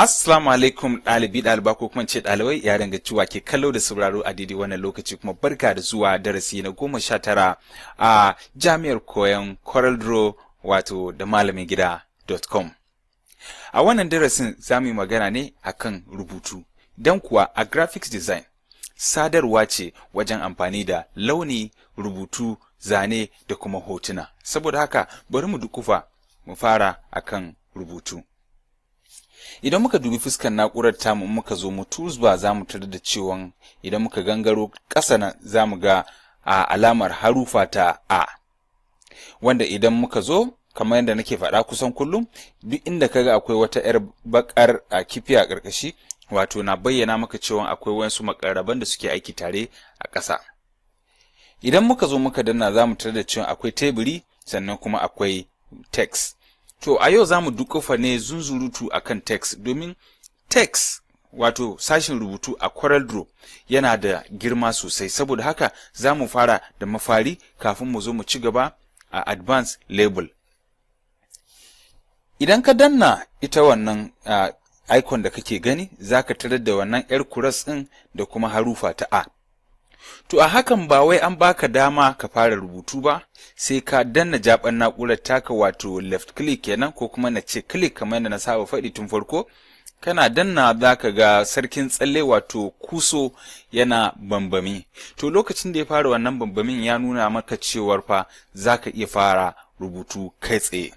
Assalamu alaikum ɗaliba ko kuma ce ɗalibai ya danganci wa ke kallo da sauraro a daidai wannan lokaci kuma barka da zuwa darasi na 19 a jami'ar koyon Coreldraw wato da MALAMINGIDA.com. A wannan darasin za mu yi magana ne akan rubutu, don kuwa a graphics design sadarwa ce wajen amfani da launi, rubutu, zane da kuma hotuna. Saboda haka bari mu dukufa mu fara akan rubutu. Idan muka dubi fuskar na'urar tamu muka zo mu tools bar za mu tarar da cewa idan muka gangaro ƙasa nan za mu ga alamar harufa ta A, wanda idan muka zo kamar yadda nake faɗa kusan kullum duk inda kaga akwai wata 'yar bakar kifi a ƙarƙashi wato na bayyana maka cewa akwai wasu makarraban da suke aiki tare a ƙasa. Idan muka zo muka danna za mu tarar da cewa akwai teburi sannan kuma akwai text. To a yau za mu dukufa ne zunzurutu akan text, domin text wato sashin rubutu a Coreldraw yana da girma sosai, saboda haka za mu fara da mafari kafin mu zo mu ci gaba a advanced level. Idan ka danna ita wannan icon da kake gani za ka tarar da wannan 'yar kuras ɗin da kuma harufa ta A. To a hakan ba wai an baka dama ka fara rubutu ba, sai ka danna jaban na'urar taka wato left click kenan ko kuma na ce click kamar yadda na saba faɗi tun farko. Kana danna za ka ga sarkin tsalle wato kuso yana bambami. To lokacin da ya fara wannan bambamin ya nuna maka cewar fa za ka iya fara rubutu kai tsaye.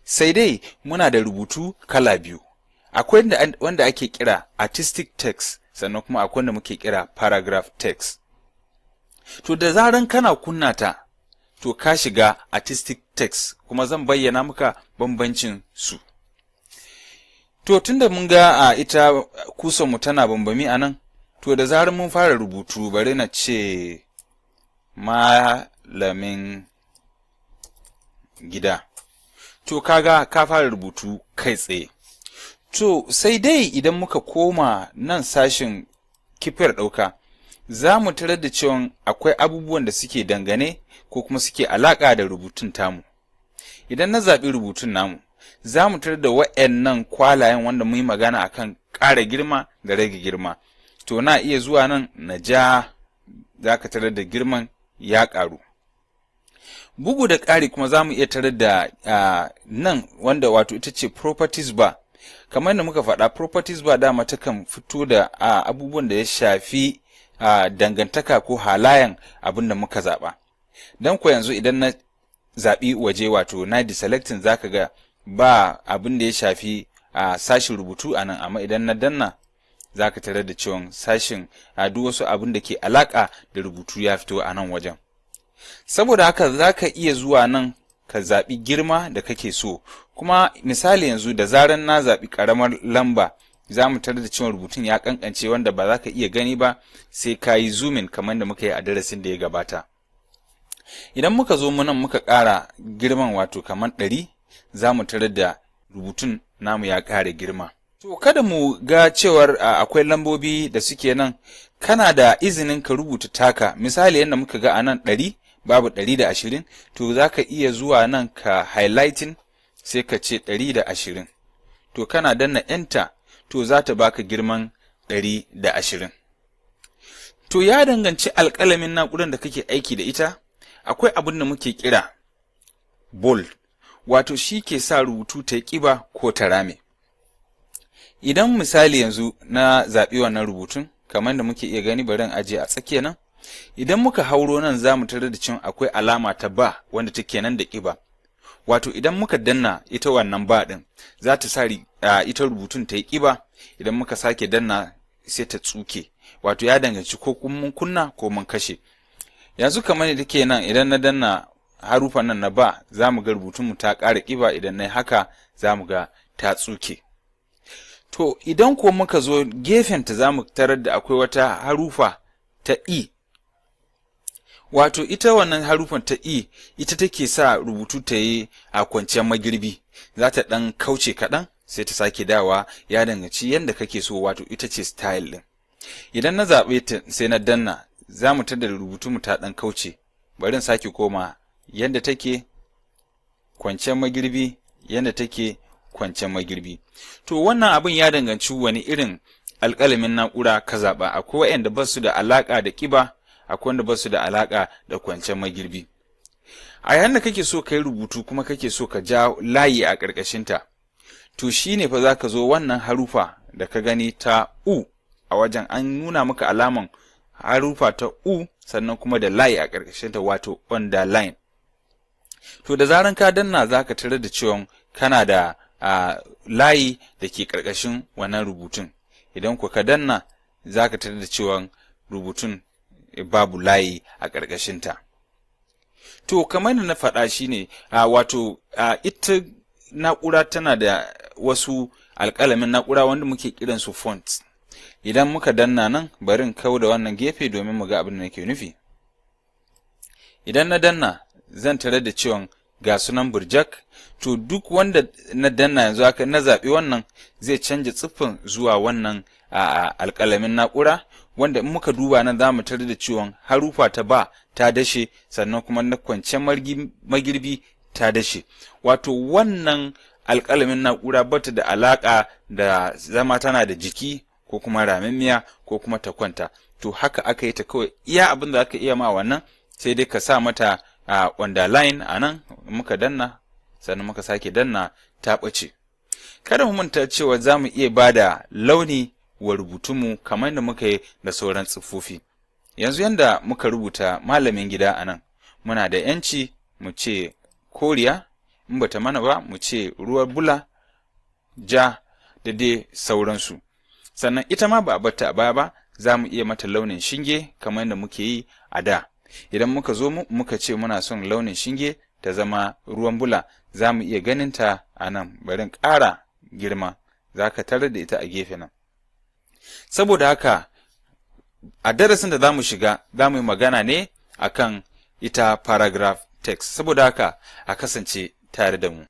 Sai dai muna da rubutu kala biyu. Akwai wanda ake kira artistic text sannan kuma akwai wanda muke kira paragraph text. To da zaran kana kunna ta, to ka shiga artistic text kuma zan bayyana maka bambancin su. To tunda mun ga ita kusan mu tana bambami anan, to da zaran mun fara rubutu bari na ce malamin gida. To kaga ka fara rubutu kai tsaye. To sai dai idan muka koma nan sashin kifiyar ɗauka, za mu tarar da cewa akwai abubuwan da suke dangane ko kuma suke alaƙa da rubutun tamu. Idan na zaɓi rubutun namu, za mu tarar da wa'annan kwalayen wanda mu yi magana akan ƙara girma da rage girma. To na iya zuwa nan na ja, za ka tarar da girman ya ƙaru. Bugu da ƙari kuma za mu iya tarar da nan wanda wato ita ce properties bar. Kamar da muka faɗa, properties bar dama takan fito da abubuwan da ya shafi dangantaka ko halayen abin da muka zaɓa. Don ko yanzu idan na zaɓi waje wato na deselecting za ka ga ba abin da ya shafi sashin rubutu a nan, amma idan na danna za ka tarar da cewa sashin duk wasu abin da ke alaƙa da rubutu ya fito a nan wajen. Saboda haka za ka iya zuwa nan ka zaɓi girma da kake so, kuma misali yanzu da zaran na zaɓi ƙaramar lamba za mu tarar da cewa rubutun ya ƙanƙance wanda ba za ka iya gani ba sai ka yi zoomin kamar da muka yi a darasin da ya gabata. Idan muka zo nan muka ƙara girman wato kamar 100, za mu tarar da rubutun namu ya ƙara girma. To kada mu ga cewar akwai lambobi da suke nan, kana da izinin ka rubuta taka. Misali yadda muka ga a nan 100 babu 120, to za ka iya zuwa nan ka highlighting sai ka ce 120. To kana danna enter, to za ta baka girman 120. To ya danganci alƙalamin na'urar da kake aiki da ita. Akwai abin da muke kira bold, wato shi ke sa rubutu ta yi ƙiba ko ta rame. Idan misali yanzu na zaɓi wannan rubutun kamar da muke iya gani, bari in aje a tsakiya nan. Idan muka hauro nan za mu tarar da cewa akwai alama ta ba wanda take nan da ƙiba. Wato idan muka danna ita wannan ba ɗin za ta sa ita rubutun ta yi ƙiba, idan muka sake danna sai ta tsuke. Wato ya danganci ko mun kunna ko mun kashe. Yanzu kamar da take nan, idan na danna harufan nan na ba za mu ga rubutunmu ta ƙara ƙiba, idan na haka za mu ga ta tsuke. To idan ko muka zo gefenta za mu tarar da akwai wata harufa ta E. Wato ita wannan harufan ta E ita take sa rubutu ta yi a kwanciyar magirbi. Za ta ɗan kauce kaɗan sai ta sake dawa, ya danganci yadda kake so, wato ita ce style ɗin. Idan na zaɓe ta sai na danna, za mu tada rubutunmu ta ɗan kauce. Bari in sake koma yadda take kwanciyar magirbi, yadda take kwancen magirbi. To wannan abin ya danganci wani irin alƙalamin na'ura ka zaɓa. Akwai waɗanda ba su da alaƙa da ƙiba, akwai wanda ba su da alaƙa da kwancen magirbi. A yayin da kake so ka yi rubutu kuma kake so ka ja layi a ƙarƙashinta, to shi ne fa za ka zo wannan harufa da ka gani ta U a wajen, an nuna maka alaman harufa ta U sannan kuma da layi a ƙarƙashinta, wato underline. To da zaran ka danna za ka tarar da cewa kana da layi da ke ƙarƙashin wannan rubutun. Idan ku ka danna za ka tarar da cewa rubutun babu layi a ƙarƙashinta. To kamar da na faɗa shi ne, ita na'ura tana da wasu alƙalamin na'ura wanda muke kiransu fonts. Idan muka danna nan, bari in kau da wannan gefe domin mu ga abin da nake nufi. Idan na danna zan tarar da cewa ga sunan burjak. To duk wanda na danna yanzu haka na zaɓi wannan zai canja tsiffin zuwa wannan alƙalamin na'ura, wanda in muka duba nan za mu tarar da cewa harufa ta ba ta dashe, sannan kuma na kwancen magirbi ta dashe. Wato wannan alƙalamin na'ura bata da alaƙa da zama tana da jiki ko kuma ramimmiya ko kuma ta kwanta. To haka aka yi ta kawai, iya abin da aka iya ma wannan sai dai ka sa mata underline a nan, muka danna sannan muka sake danna ta ɓace. Kada mu manta cewa za mu iya ba da launi wa rubutunmu kamar da muka yi da sauran siffofi. Yanzu yanda muka rubuta malamin gida a nan, muna da ‘yanci mu ce koriya, in bata mana ba mu ce ruwan bula, ja da dai sauransu. Sannan ita ma ba a batta a baya ba, za mu iya mata launin shinge kamar da muke yi a da. Idan muka zo muka ce muna son launin shinge ta zama ruwan bula, za mu iya ganin ta a nan. Bari ƙara girma, za ka tarar da ita a gefe nan. Saboda haka a darasin da za mu shiga, za mu yi magana ne akan ita paragraph text. Saboda haka a kasance tare da mu.